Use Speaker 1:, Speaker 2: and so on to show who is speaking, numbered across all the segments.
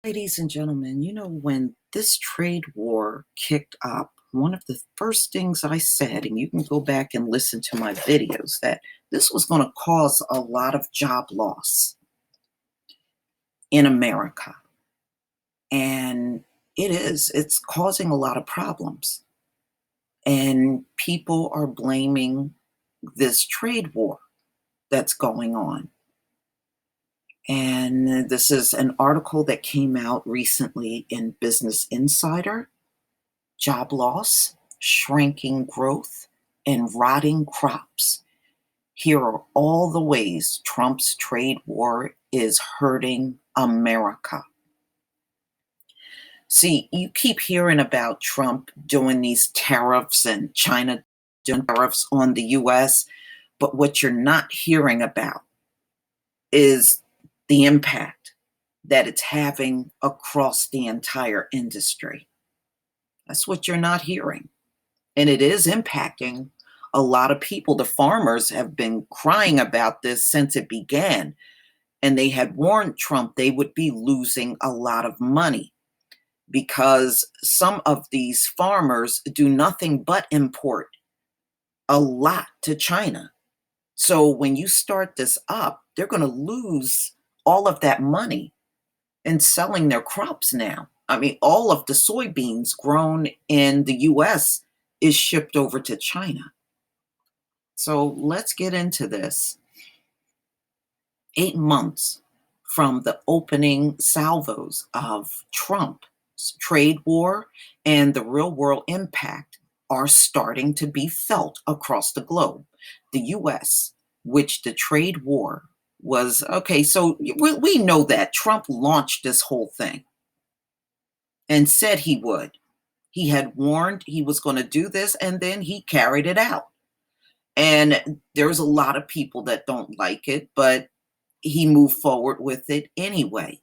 Speaker 1: Ladies and gentlemen, when this trade war kicked up, one of the first things I said, and you can go back and listen to my videos, that this was going to cause a lot of job loss in America. And it's causing a lot of problems. And people are blaming this trade war that's going on. And this is an article that came out recently in Business Insider. Job loss, shrinking growth, and rotting crops. Here are all the ways Trump's trade war is hurting America. See, you keep hearing about Trump doing these tariffs and China doing tariffs on the US, but what you're not hearing about is the impact that it's having across the entire industry. That's what you're not hearing. And it is impacting a lot of people. The farmers have been crying about this since it began, and they had warned Trump they would be losing a lot of money because some of these farmers do nothing but import a lot to China. So when you start this up, they're going to lose all of that money in selling their crops now. I mean, all of the soybeans grown in the US is shipped over to China. So let's get into this. 8 months from the opening salvos of Trump's trade war and the real world impact are starting to be felt across the globe. The US, which the trade war was, okay, so we know that Trump launched this whole thing and said he would. He had warned he was going to do this, and then he carried it out. And there's a lot of people that don't like it, but he moved forward with it anyway.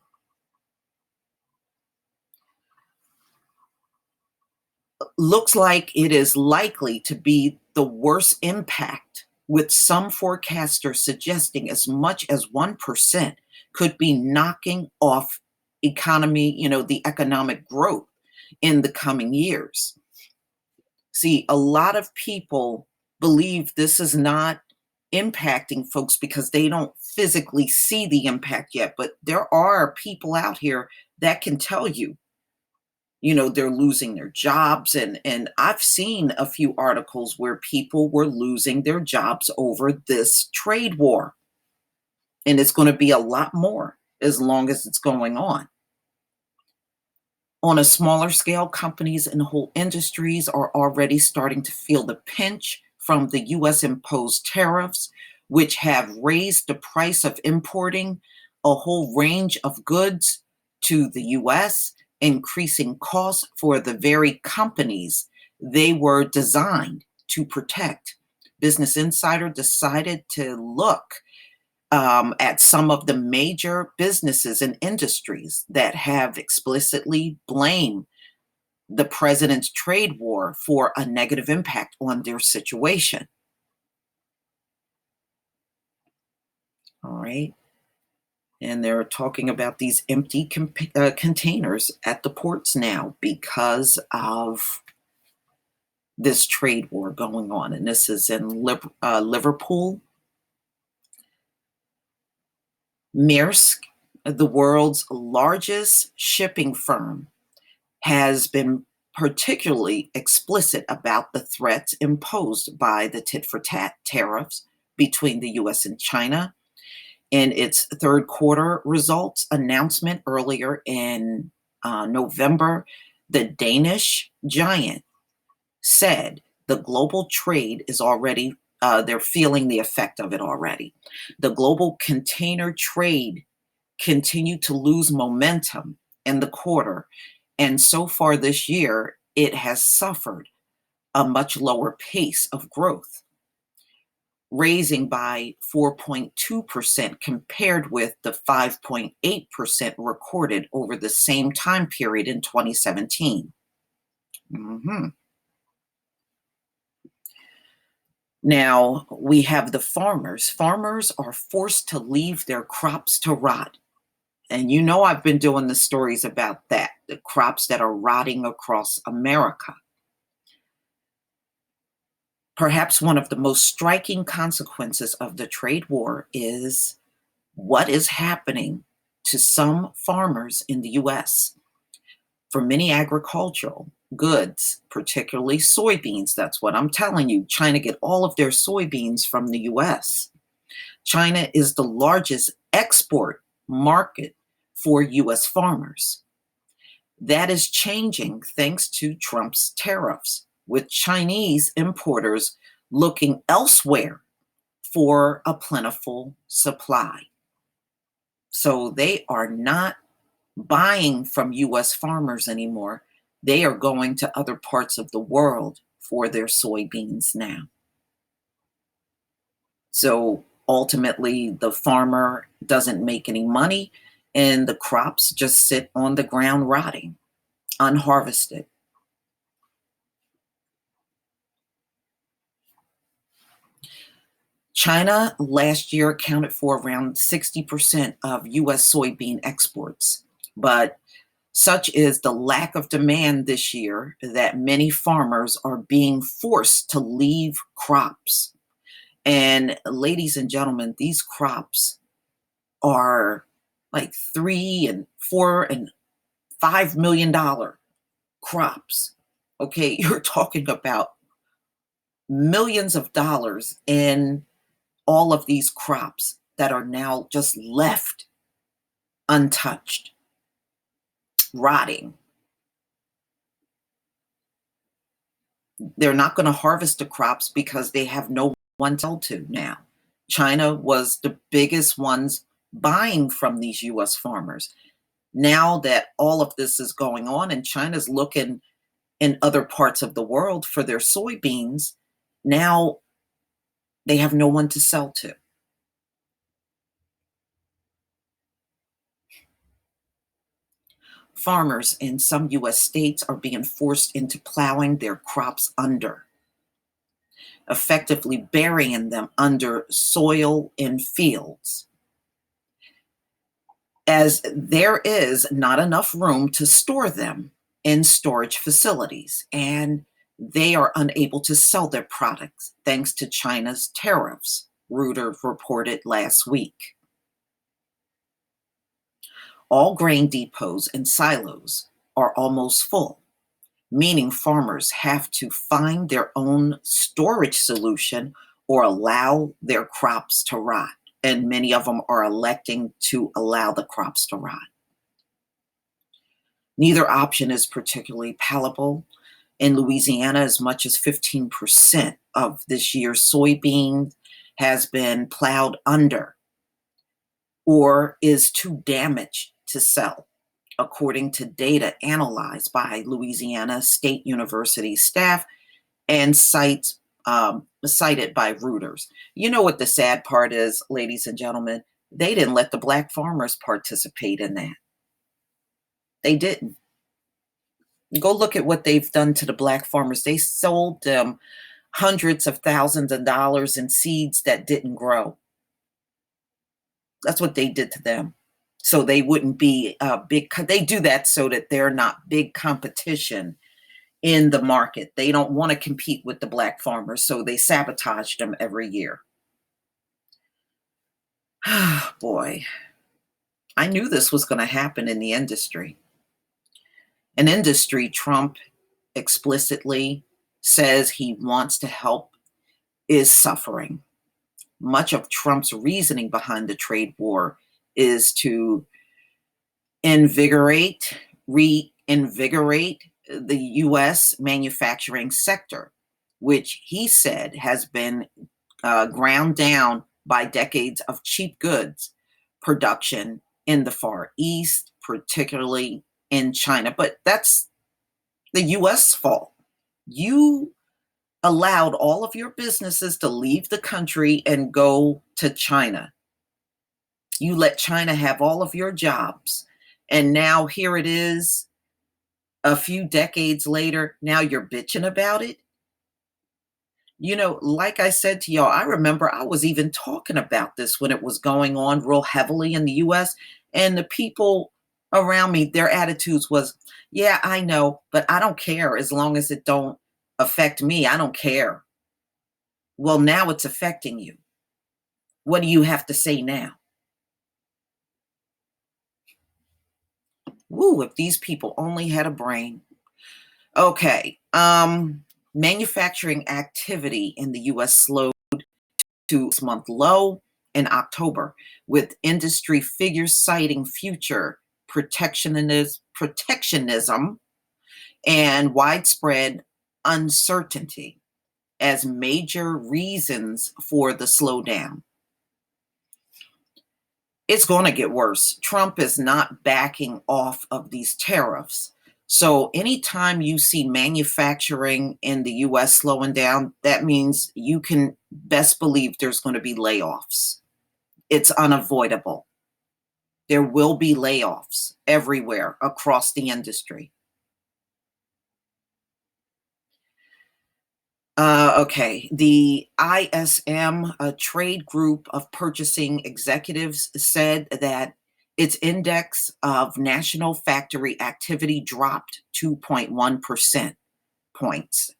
Speaker 1: Looks like it is likely to be the worst impact, with some forecasters suggesting as much as 1% could be knocking off economy, the economic growth in the coming years. See, a lot of people believe this is not impacting folks because they don't physically see the impact yet. But there are people out here that can tell you, they're losing their jobs. And I've seen a few articles where people were losing their jobs over this trade war. And it's going to be a lot more as long as it's going on. On a smaller scale, companies and whole industries are already starting to feel the pinch from the US imposed tariffs, which have raised the price of importing a whole range of goods to the US, increasing costs for the very companies they were designed to protect. Business Insider decided to look at some of the major businesses and industries that have explicitly blamed the president's trade war for a negative impact on their situation. All right. And they're talking about these empty containers at the ports now because of this trade war going on. And this is in Liverpool. Maersk, the world's largest shipping firm, has been particularly explicit about the threats imposed by the tit for tat tariffs between the US and China. In its third quarter results announcement earlier in November, the Danish giant said the global trade is already, they're feeling the effect of it already. The global container trade continued to lose momentum in the quarter, and so far this year, it has suffered a much lower pace of growth, raising by 4.2% compared with the 5.8% recorded over the same time period in 2017. Now, we have the farmers. Farmers are forced to leave their crops to rot. And you know, I've been doing the stories about that, the crops that are rotting across America. Perhaps one of the most striking consequences of the trade war is what is happening to some farmers in the US. For many agricultural goods, particularly soybeans, that's what I'm telling you. China get all of their soybeans from the US. China is the largest export market for US farmers. That is changing thanks to Trump's tariffs, with Chinese importers looking elsewhere for a plentiful supply. So they are not buying from US farmers anymore. They are going to other parts of the world for their soybeans now. So ultimately, the farmer doesn't make any money and the crops just sit on the ground rotting, unharvested. China last year accounted for around 60% of US soybean exports, but such is the lack of demand this year that many farmers are being forced to leave crops. And ladies and gentlemen, these crops are like 3 and 4 and $5 million crops. Okay, you're talking about millions of dollars in all of these crops that are now just left untouched, rotting. They're not going to harvest the crops because they have no one to sell to now. China was the biggest ones buying from these US farmers. Now that all of this is going on and China's looking in other parts of the world for their soybeans, now they have no one to sell to. Farmers in some US states are being forced into plowing their crops under, effectively burying them under soil in fields, as there is not enough room to store them in storage facilities, and they are unable to sell their products thanks to China's tariffs, Reuters reported last week. All grain depots and silos are almost full, meaning farmers have to find their own storage solution or allow their crops to rot. And many of them are electing to allow the crops to rot. Neither option is particularly palatable. In Louisiana, as much as 15% of this year's soybean has been plowed under or is too damaged to sell, according to data analyzed by Louisiana State University staff and cited by Reuters. You know what the sad part is, ladies and gentlemen? They didn't let the Black farmers participate in that. They didn't. Go look at what they've done to the Black farmers. They sold them hundreds of thousands of dollars in seeds that didn't grow. That's what they did to them. So they wouldn't be they do that so that they're not big competition in the market. They don't want to compete with the Black farmers, so they sabotage them every year. Boy, I knew this was going to happen in the industry. An industry Trump explicitly says he wants to help is suffering. Much of Trump's reasoning behind the trade war is to reinvigorate the US manufacturing sector, which he said has been ground down by decades of cheap goods production in the Far East, particularly in China. But that's the US fault. You allowed all of your businesses to leave the country and go to China. You let China have all of your jobs. And now here it is, a few decades later, now you're bitching about it. You know, like I said to y'all, I remember I was even talking about this when it was going on real heavily in the US. And the people around me, their attitudes was, yeah, I know, but I don't care as long as it don't affect me. I don't care. Well, now it's affecting you. What do you have to say now? Woo, if these people only had a brain. Okay. Manufacturing activity in the US slowed to its month low in October, with industry figures citing future protectionism and widespread uncertainty as major reasons for the slowdown. It's going to get worse. Trump is not backing off of these tariffs. So anytime you see manufacturing in the US slowing down, that means you can best believe there's going to be layoffs. It's unavoidable. There will be layoffs everywhere across the industry. Okay, the ISM, a trade group of purchasing executives, said that its index of national factory activity dropped 2.1% points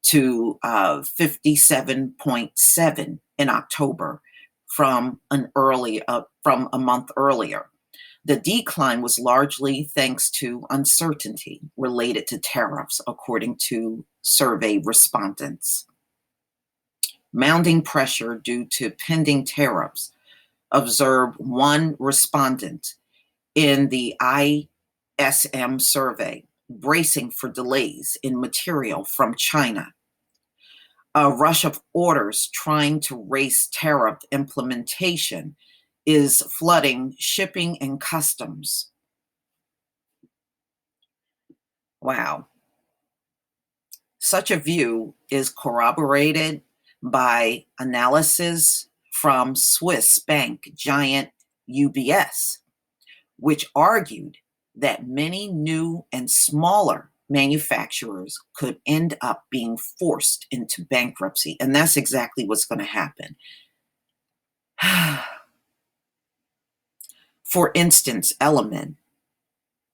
Speaker 1: to 57.7 in October from from a month earlier. The decline was largely thanks to uncertainty related to tariffs, according to survey respondents. Mounting pressure due to pending tariffs, observed one respondent in the ISM survey, bracing for delays in material from China. A rush of orders trying to race tariff implementation is flooding shipping and customs. Wow. Such a view is corroborated by analysis from Swiss bank giant UBS, which argued that many new and smaller manufacturers could end up being forced into bankruptcy. And that's exactly what's going to happen. For instance, Element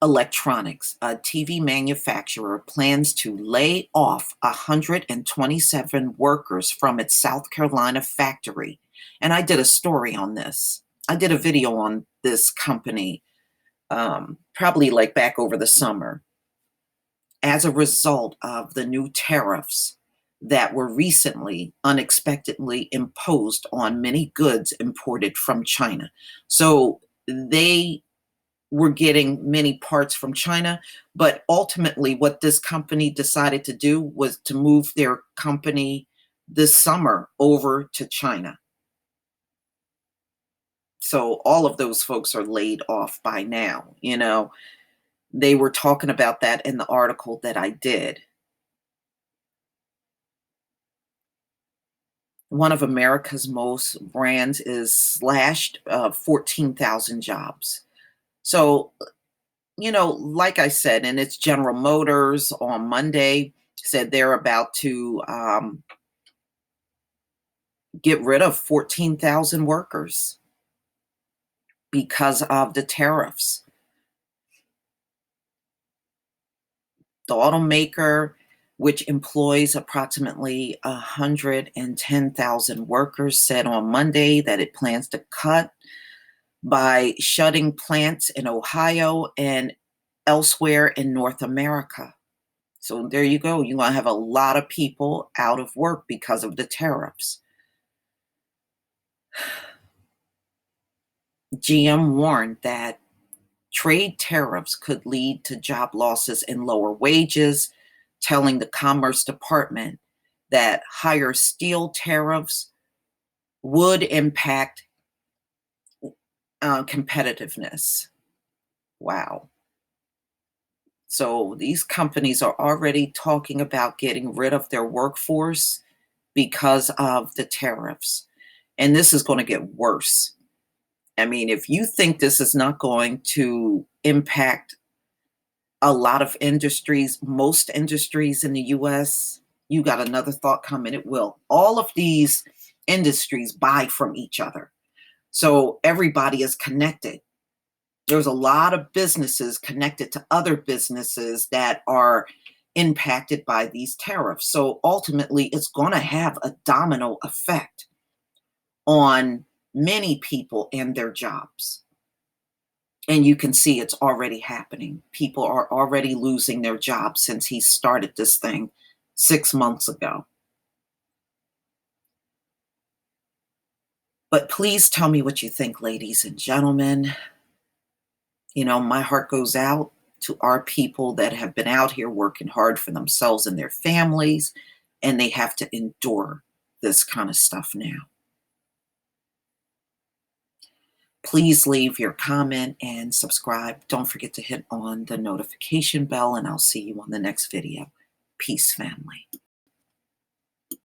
Speaker 1: Electronics, a TV manufacturer, plans to lay off 127 workers from its South Carolina factory. And I did a story on this. I did a video on this company, probably like back over the summer, as a result of the new tariffs that were recently unexpectedly imposed on many goods imported from China. So they were getting many parts from China, but ultimately what this company decided to do was to move their company this summer over to China. So all of those folks are laid off by now. They were talking about that in the article that I did. One of America's most brands is slashed 14,000 jobs. So like I said, and it's General Motors on Monday said they're about to get rid of 14,000 workers because of the tariffs. The automaker, which employs approximately 110,000 workers, said on Monday that it plans to cut by shutting plants in Ohio and elsewhere in North America. So there you go. You're going to have a lot of people out of work because of the tariffs. GM warned that trade tariffs could lead to job losses and lower wages, telling the Commerce Department that higher steel tariffs would impact competitiveness. Wow. So these companies are already talking about getting rid of their workforce because of the tariffs. And this is going to get worse. I mean, if you think this is not going to impact a lot of industries, most industries in the US, you got another thought coming. It will. All of these industries buy from each other. So everybody is connected. There's a lot of businesses connected to other businesses that are impacted by these tariffs. So ultimately, it's going to have a domino effect on many people and their jobs. And you can see it's already happening. People are already losing their jobs since he started this thing 6 months ago. But please tell me what you think, ladies and gentlemen. You know, my heart goes out to our people that have been out here working hard for themselves and their families, and they have to endure this kind of stuff now. Please leave your comment and subscribe. Don't forget to hit on the notification bell, and I'll see you on the next video. Peace, family.